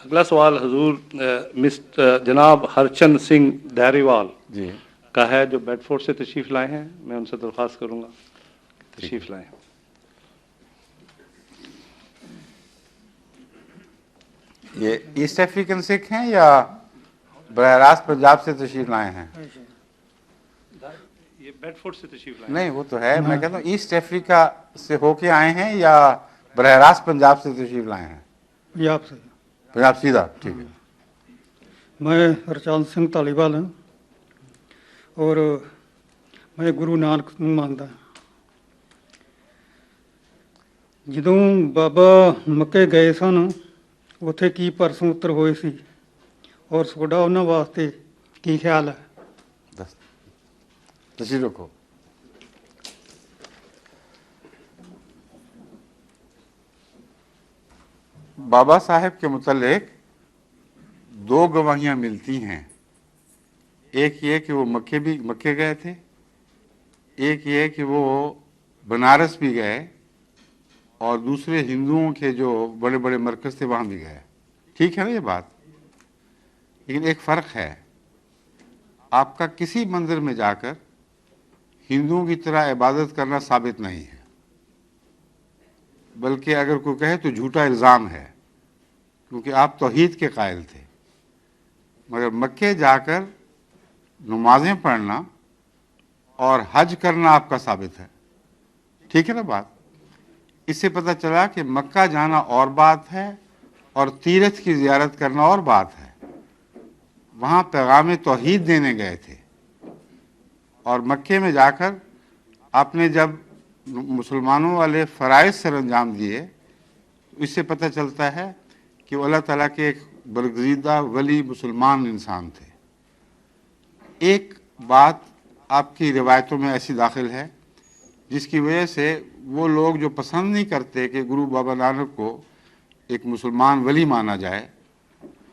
اگلا سوال حضور مسٹر جناب ہرچند سنگھ دہریوال جی کا ہے، جو بیڈ فورڈ سے تشریف لائے ہیں. میں ان سے درخواست کروں گا تشریف لائیں. یہ ایسٹ افریقن سکھ ہیں یا براہ راست پنجاب سے تشریف لائے ہیں؟ یہ بیڈ فورڈ سے تشریف لائے نہیں وہ تو ہے، میں کہتا ہوں ایسٹ افریقہ سے ہو کے آئے ہیں یا براہ راست پنجاب سے تشریف لائے ہیں؟ پنجاب سے. پنجاب سیدھا، ٹھیک ہے. میں ہرچند سنگھ ਧਾਲੀਵਾਲ ہوں اور میں ਗੁਰੂ ਨਾਨਕ ਨੂੰ ਮੰਨਦਾ. ਜਦੋਂ ਬਾਬਾ ਮੱਕੇ ਗਏ ਸਨ ਉੱਥੇ ਕੀ ਪ੍ਰਸ਼ਨ ਉੱਤਰ ਹੋਏ ਸੀ ਔਰ ਤੁਹਾਡਾ ਉਹਨਾਂ ਵਾਸਤੇ ਕੀ ਖਿਆਲ ਹੈ؟ تشریف رکھو. بابا صاحب کے متعلق دو گواہیاں ملتی ہیں. ایک یہ کہ وہ مکے گئے تھے، ایک یہ کہ وہ بنارس بھی گئے، اور دوسرے ہندوؤں کے جو بڑے بڑے مرکز تھے وہاں بھی گئے. ٹھیک ہے نا یہ بات؟ لیکن ایک فرق ہے، آپ کا کسی مندر میں جا کر ہندوؤں کی طرح عبادت کرنا ثابت نہیں ہے، بلکہ اگر کوئی کہے تو جھوٹا الزام ہے، کیونکہ آپ توحید کے قائل تھے. مگر مکے جا کر نمازیں پڑھنا اور حج کرنا آپ کا ثابت ہے. ٹھیک ہے نا بات؟ اس سے پتہ چلا کہ مکہ جانا اور بات ہے اور تیرتھ کی زیارت کرنا اور بات ہے. وہاں پیغام توحید دینے گئے تھے، اور مکے میں جا کر آپ نے جب مسلمانوں والے فرائض سر انجام دیے، اس سے پتہ چلتا ہے کہ وہ اللہ تعالیٰ کے ایک برگزیدہ ولی مسلمان انسان تھے. ایک بات آپ کی روایتوں میں ایسی داخل ہے جس کی وجہ سے وہ لوگ جو پسند نہیں کرتے کہ گرو بابا نانک کو ایک مسلمان ولی مانا جائے،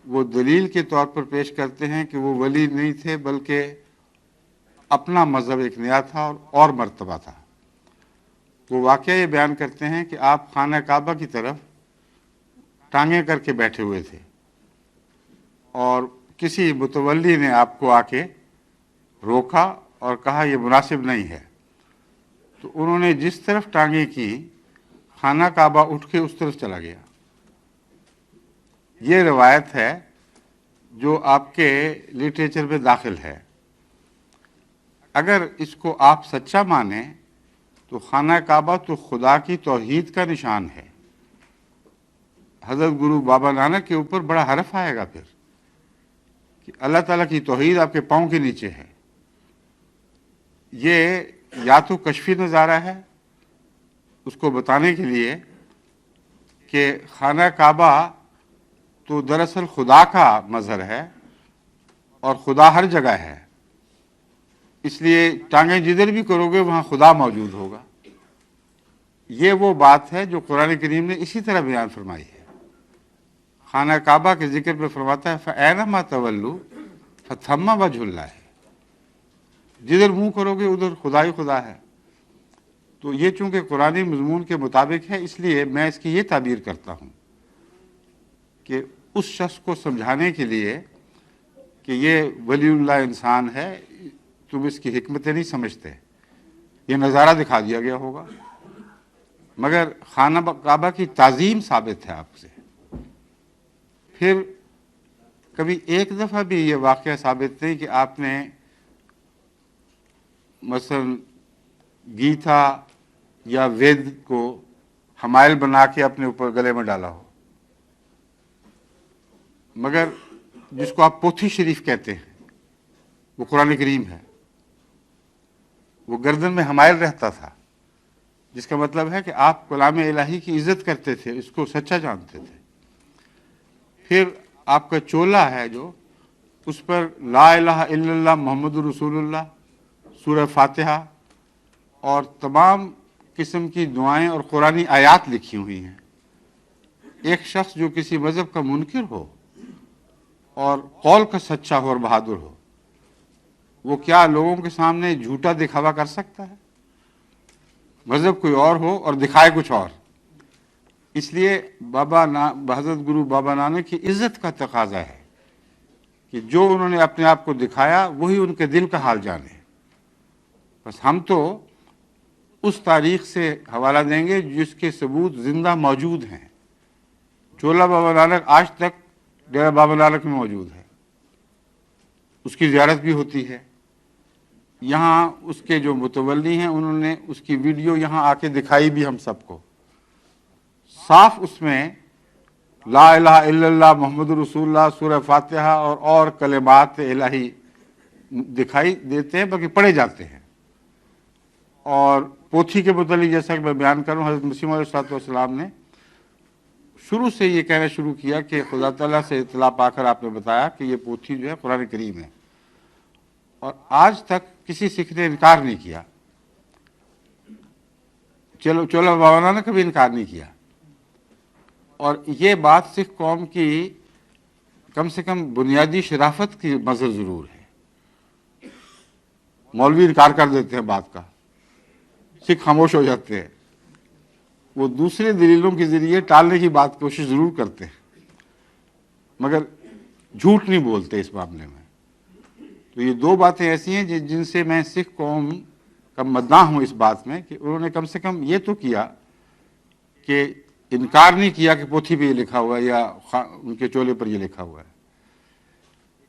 وہ دلیل کے طور پر پیش کرتے ہیں کہ وہ ولی نہیں تھے بلکہ اپنا مذہب ایک نیا تھا اور مرتبہ تھا. وہ واقعہ یہ بیان کرتے ہیں کہ آپ خانہ کعبہ کی طرف ٹانگیں کر کے بیٹھے ہوئے تھے، اور کسی متولی نے آپ کو آ کے روکا اور کہا یہ مناسب نہیں ہے. تو انہوں نے جس طرف ٹانگیں کی، خانہ کعبہ اٹھ کے اس طرف چلا گیا. یہ روایت ہے جو آپ کے لٹریچر میں داخل ہے. اگر اس کو آپ سچا مانیں تو خانہ کعبہ تو خدا کی توحید کا نشان ہے. حضرت گرو بابا نانک کے اوپر بڑا حرف آئے گا پھر کہ اللہ تعالیٰ کی توحید آپ کے پاؤں کے نیچے ہے. یہ یا تو کشفی نظارہ ہے اس کو بتانے کے لیے کہ خانہ کعبہ تو دراصل خدا کا مظہر ہے اور خدا ہر جگہ ہے، اس لیے ٹانگیں جدھر بھی کرو گے وہاں خدا موجود ہوگا. یہ وہ بات ہے جو قرآن کریم نے اسی طرح بیان فرمائی ہے. خانہ کعبہ کے ذکر میں فرماتا ہے فَأَيْنَمَا تَوَلُّوا فَثَمَّ وَجْهُ اللَّهِ. جدھر منہ کرو گے ادھر خدا ہی خدا ہے. تو یہ چونکہ قرآنی مضمون کے مطابق ہے، اس لیے میں اس کی یہ تعبیر کرتا ہوں کہ اس شخص کو سمجھانے کے لیے کہ یہ ولی اللہ انسان ہے، تم اس کی حکمتیں نہیں سمجھتے، یہ نظارہ دکھا دیا گیا ہوگا. مگر خانہ کعبہ کی تعظیم ثابت ہے آپ سے. پھر کبھی ایک دفعہ بھی یہ واقعہ ثابت نہیں کہ آپ نے مثلا گیتا یا وید کو حمائل بنا کے اپنے اوپر گلے میں ڈالا ہو. مگر جس کو آپ پوتھی شریف کہتے ہیں وہ قرآن کریم ہے. وہ گردن میں حمائل رہتا تھا، جس کا مطلب ہے کہ آپ کلام الہی کی عزت کرتے تھے، اس کو سچا جانتے تھے. پھر آپ کا چولا ہے جو اس پر لا الہ الا اللہ محمد رسول اللہ، سورہ فاتحہ اور تمام قسم کی دعائیں اور قرآنی آیات لکھی ہوئی ہیں. ایک شخص جو کسی مذہب کا منکر ہو اور قول کا سچا ہو اور بہادر ہو، وہ کیا لوگوں کے سامنے جھوٹا دکھاوا کر سکتا ہے؟ مذہب کوئی اور ہو اور دکھائے کچھ اور. اس لیے حضرت گرو بابا نانک کی عزت کا تقاضا ہے کہ جو انہوں نے اپنے آپ کو دکھایا وہی ان کے دل کا حال جانے. بس ہم تو اس تاریخ سے حوالہ دیں گے جس کے ثبوت زندہ موجود ہیں. چولا بابا نانک آج تک ڈیرہ بابا نانک میں موجود ہے، اس کی زیارت بھی ہوتی ہے. یہاں اس کے جو متولی ہیں انہوں نے اس کی ویڈیو یہاں آ کے دکھائی بھی ہم سب کو. صاف اس میں لا الہ الا اللہ محمد رسول اللہ سورہ فاتحہ اور کلمات الہی دکھائی دیتے ہیں، بلکہ پڑھے جاتے ہیں. اور پوتھی کے متعلق جیسا کہ میں بیان کروں، حضرت مسیح علیہ السلام نے شروع سے یہ کہنا شروع کیا کہ خدا تعالیٰ سے اطلاع پا کر آپ نے بتایا کہ یہ پوتھی جو ہے قرآن کریم ہے، اور آج تک کسی سکھ نے انکار نہیں کیا. چولا بابا نانک نے کبھی انکار نہیں کیا. اور یہ بات سکھ قوم کی کم سے کم بنیادی شرافت کی مظہر ضرور ہے. مولوی انکار کر دیتے ہیں بات کا، سکھ خاموش ہو جاتے ہیں. وہ دوسرے دلیلوں کے ذریعے ٹالنے کی بات کوشش ضرور کرتے ہیں، مگر جھوٹ نہیں بولتے اس معاملے میں. تو یہ دو باتیں ایسی ہیں جن سے میں سکھ قوم کا مداح ہوں اس بات میں کہ انہوں نے کم سے کم یہ تو کیا کہ انکار نہیں کیا کہ پوتھی پہ یہ لکھا ہوا ہے یا ان کے چولے پر یہ لکھا ہوا ہے.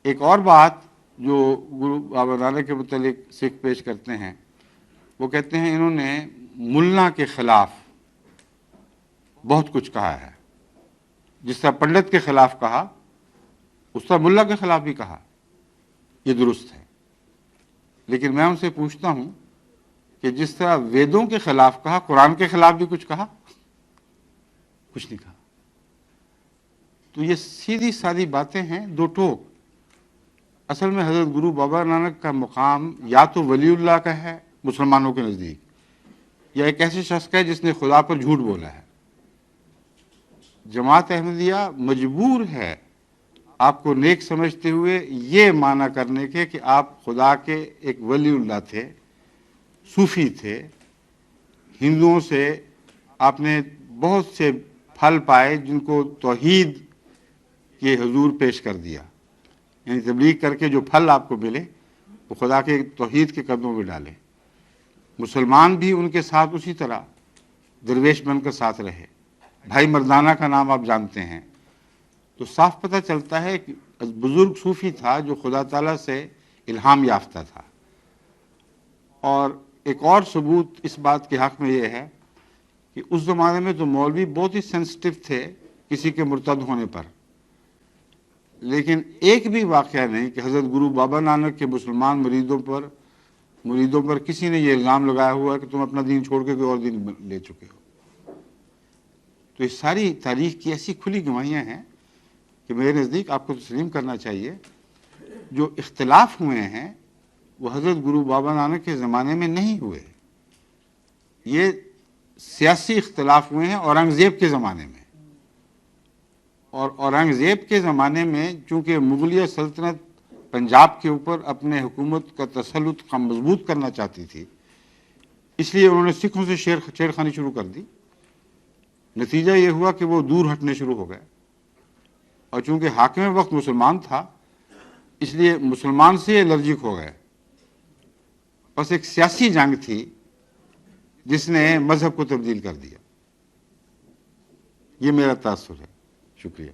ایک اور بات جو گرو بابا نانک کے متعلق سکھ پیش کرتے ہیں، وہ کہتے ہیں انہوں نے ملا کے خلاف بہت کچھ کہا ہے. جس طرح پنڈت کے خلاف کہا اس طرح ملا کے خلاف بھی کہا. یہ درست ہے، لیکن میں ان سے پوچھتا ہوں کہ جس طرح ویدوں کے خلاف کہا، قرآن کے خلاف بھی کچھ کہا؟ کچھ نہیں کہا. تو یہ سیدھی سادی باتیں ہیں، دو ٹوک. اصل میں حضرت گرو بابا نانک کا مقام یا تو ولی اللہ کا ہے مسلمانوں کے نزدیک، یا ایک ایسے شخص کا ہے جس نے خدا پر جھوٹ بولا ہے. جماعت احمدیہ مجبور ہے آپ کو نیک سمجھتے ہوئے یہ معنی کرنے کے کہ آپ خدا کے ایک ولی اللہ تھے، صوفی تھے. ہندوؤں سے آپ نے بہت سے پھل پائے جن کو توحید کے حضور پیش کر دیا. یعنی تبلیغ کر کے جو پھل آپ کو ملے وہ خدا کے توحید کے قدموں میں ڈالے. مسلمان بھی ان کے ساتھ اسی طرح درویش بن کر ساتھ رہے. بھائی مردانہ کا نام آپ جانتے ہیں. تو صاف پتہ چلتا ہے کہ بزرگ صوفی تھا جو خدا تعالیٰ سے الہام یافتہ تھا. اور ایک اور ثبوت اس بات کے حق میں یہ ہے کہ اس زمانے میں تو مولوی بہت ہی سینسٹیو تھے کسی کے مرتد ہونے پر، لیکن ایک بھی واقعہ نہیں کہ حضرت گرو بابا نانک کے مسلمان مریدوں پر کسی نے یہ الزام لگایا ہوا ہے کہ تم اپنا دین چھوڑ کے کوئی اور دین لے چکے ہو. تو یہ ساری تاریخ کی ایسی کھلی گواہیاں ہیں کہ میرے نزدیک آپ کو تسلیم کرنا چاہیے. جو اختلاف ہوئے ہیں وہ حضرت گرو بابا نانک کے زمانے میں نہیں ہوئے. یہ سیاسی اختلاف ہوئے ہیں اورنگزیب کے زمانے میں. اور اورنگزیب کے زمانے میں چونکہ مغلیہ سلطنت پنجاب کے اوپر اپنے حکومت کا تسلط مضبوط کرنا چاہتی تھی، اس لیے انہوں نے سکھوں سے چھیڑخانی شروع کر دی. نتیجہ یہ ہوا کہ وہ دور ہٹنے شروع ہو گئے، اور چونکہ حاکم وقت مسلمان تھا اس لیے مسلمان سے الرجک ہو گئے. بس ایک سیاسی جنگ تھی جس نے مذہب کو تبدیل کر دیا. یہ میرا تاثر ہے. شکریہ.